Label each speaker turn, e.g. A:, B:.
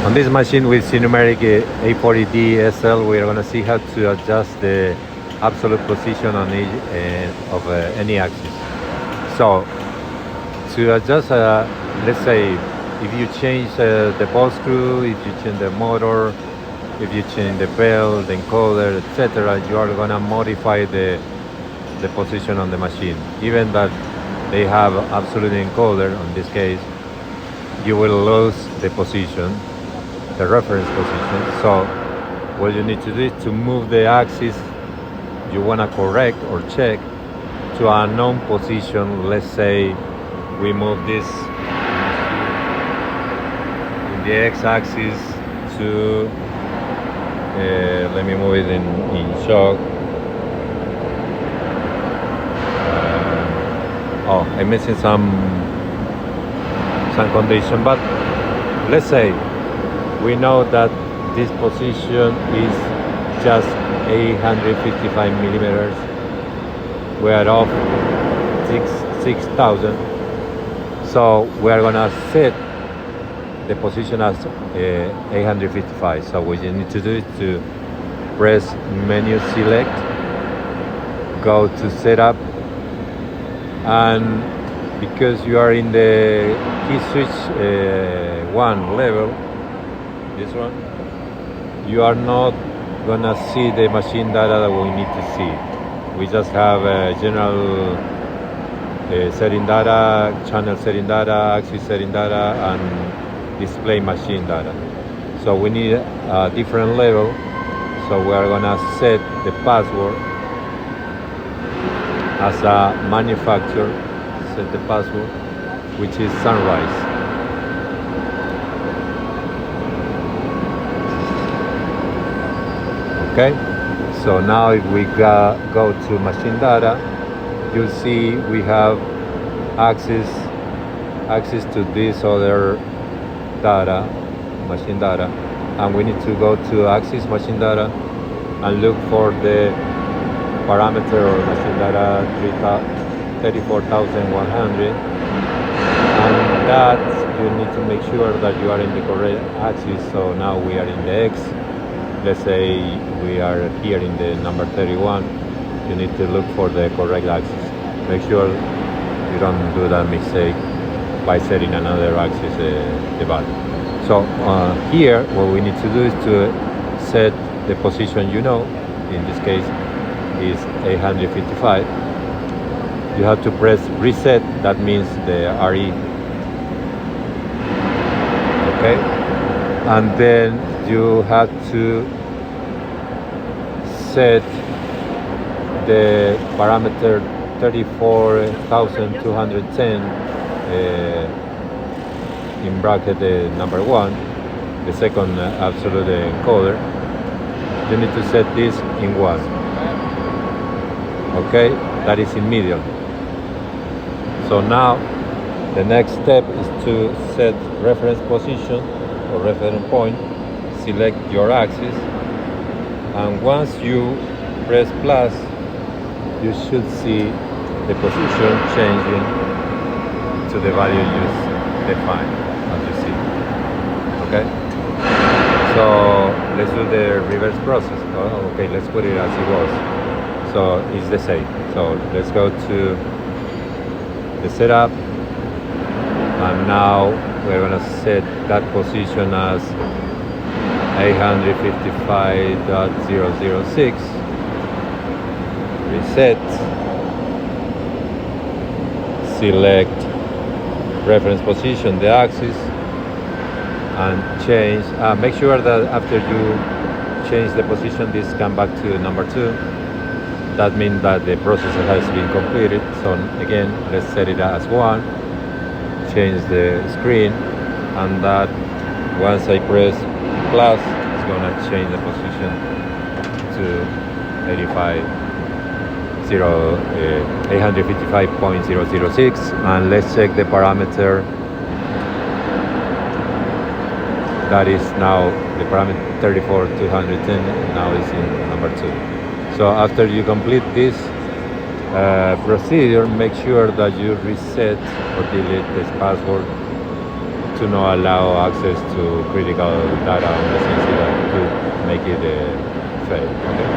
A: On this machine with Sinumerik 840D SL, we are going to see how to adjust the absolute position on each of any axis. So, to adjust, let's say, if you change the ball screw, if you change the motor, if you change the belt, the encoder, etc., you are going to modify the position on the machine. Even that they have absolute encoder, in this case, you will lose the position, the reference position. So what you need to do is to move the axis you want to correct or check to a known position. Let's say we move this in the x-axis to let me move it in shock. Oh, I'm missing some condition, but let's say we know that this position is just 855 millimeters. We are off 6,000. So we are gonna set the position as 855. So what you need to do is to press menu select, go to setup, and because you are in the key switch 1 level, this one, you are not gonna see the machine data that we need to see. We just have general setting data, channel setting data, axis setting data, and display machine data. So we need a different level. So we are gonna set the password as a manufacturer. Set the password, which is Sunrise. Okay, so now if we go to machine data, you'll see we have access to this other data, machine data, and we need to go to axis machine data and look for the parameter or machine data 34100, and that you need to make sure that you are in the correct axis. So now we are in the X. Let's say we are here in the number 31. You need to look for the correct axis. Make sure you don't do that mistake by setting another axis the value. So here what we need to do is to set the position, in this case is 855. You have to press reset, that means the RE. Okay, and then you have to set the parameter 34,210 in bracket number 1, the second absolute encoder. You need to set this in 1. Okay, that is in medium. So now the next step is to set reference position or reference point, select your axis, and once you press plus, you should see the position changing to the value you define, as you see. Okay, so let's do the reverse process. Okay, let's put it as it was. So it's the same. So let's go to the setup, and now we're going to set that position as 855.006. Reset, select reference position, the axis, and change. Make sure that after you change the position, this come back to number 2. That means that the process has been completed. So again, let's set it as 1, change the screen, and that once I press plus, it's gonna change the position to 855.006, and let's check the parameter. That is now the parameter 34,210, now is in number 2. So after you complete this procedure, make sure that you reset or delete this password to not allow access to critical data on the sensor that could make it fail. Okay?